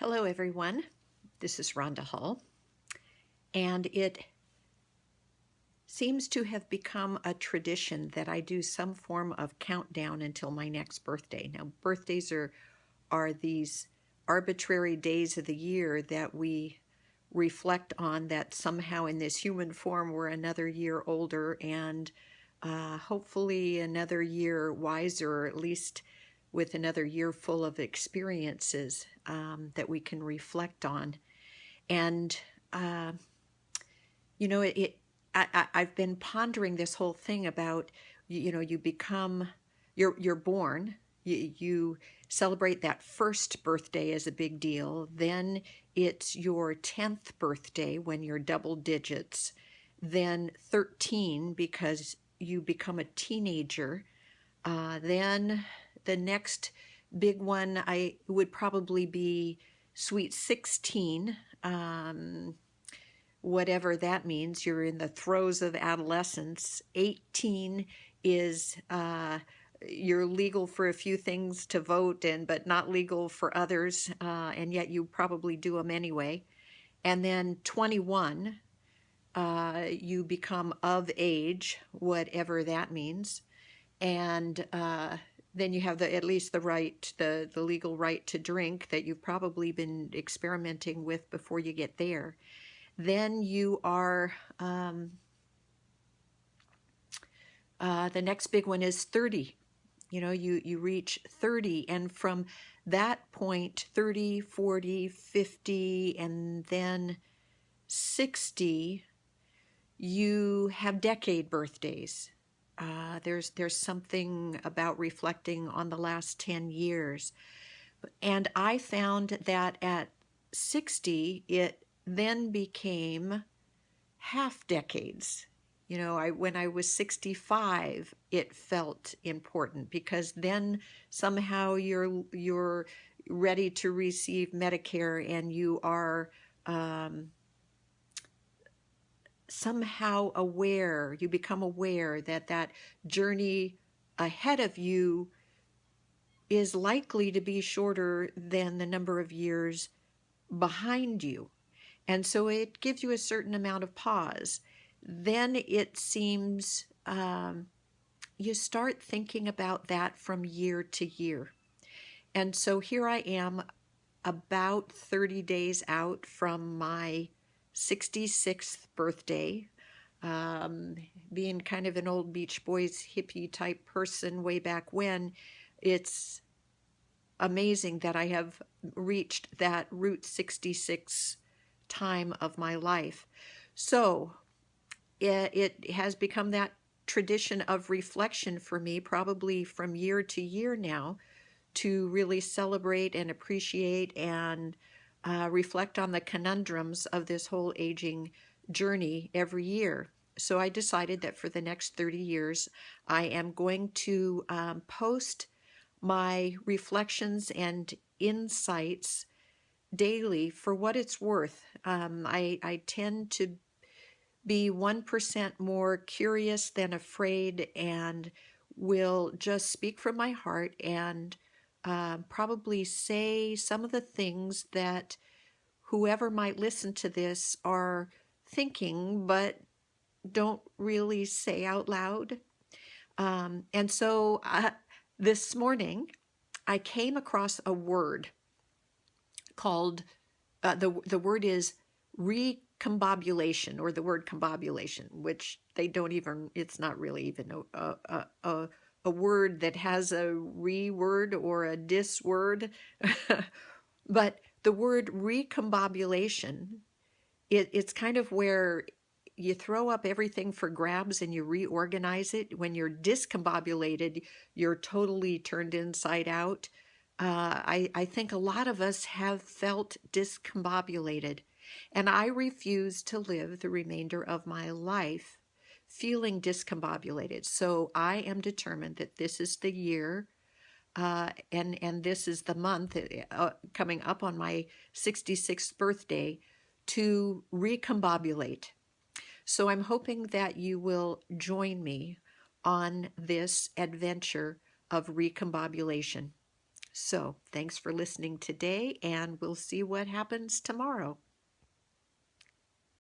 Hello, everyone. This is Rhonda Hull, and it seems to have become a tradition that I do some form of countdown until my next birthday. Now, birthdays are these arbitrary days of the year that we reflect on, that somehow in this human form we're another year older and hopefully another year wiser, or at least with another year full of experiences that we can reflect on. And uh, you know, I've been pondering this whole thing about, you become, you're born, you celebrate that first birthday as a big deal. Then it's your 10th birthday when you're double digits. Then 13 because you become a teenager. Then the next big one I would probably be sweet 16. Whatever that means, you're in the throes of adolescence. 18 is you're legal for a few things to vote in, but not legal for others, and yet you probably do them anyway. And then 21, you become of age, whatever that means. And then you have at least the legal right to drink that you've probably been experimenting with before you get there. Then you are, the next big one is 30. You reach 30, and from that point, 30, 40, 50, and then 60, you have decade birthdays. There's something about reflecting on the last 10 years. And I found that at 60, it then became half decades. When I was 65, it felt important because then somehow you're ready to receive Medicare, and you are somehow aware. You become aware that that journey ahead of you is likely to be shorter than the number of years behind you. And so it gives you a certain amount of pause. Then it seems you start thinking about that from year to year. And so here I am, about 30 days out from my 66th birthday. Being kind of an old Beach Boys hippie type person way back when, it's amazing that I have reached that Route 66 time of my life. So it has become that tradition of reflection for me, probably from year to year now, to really celebrate and appreciate and reflect on the conundrums of this whole aging journey every year. So I decided that for the next 30 years, I am going to post my reflections and insights daily for what it's worth. I tend to be 1% more curious than afraid, and will just speak from my heart and probably say some of the things that whoever might listen to this are thinking but don't really say out loud. And so this morning I came across a word called, the word is recombobulation, or the word combobulation, which they don't even, it's not really even a word that has a re word or a dis word. But the word recombobulation, it's kind of where you throw up everything for grabs and you reorganize it. When you're discombobulated, you're totally turned inside out. I think a lot of us have felt discombobulated, and I refuse to live the remainder of my life feeling discombobulated. So I am determined that this is the year, and this is the month coming up on my 66th birthday, to recombobulate. So I'm hoping that you will join me on this adventure of recombobulation. So thanks for listening today, and we'll see what happens tomorrow.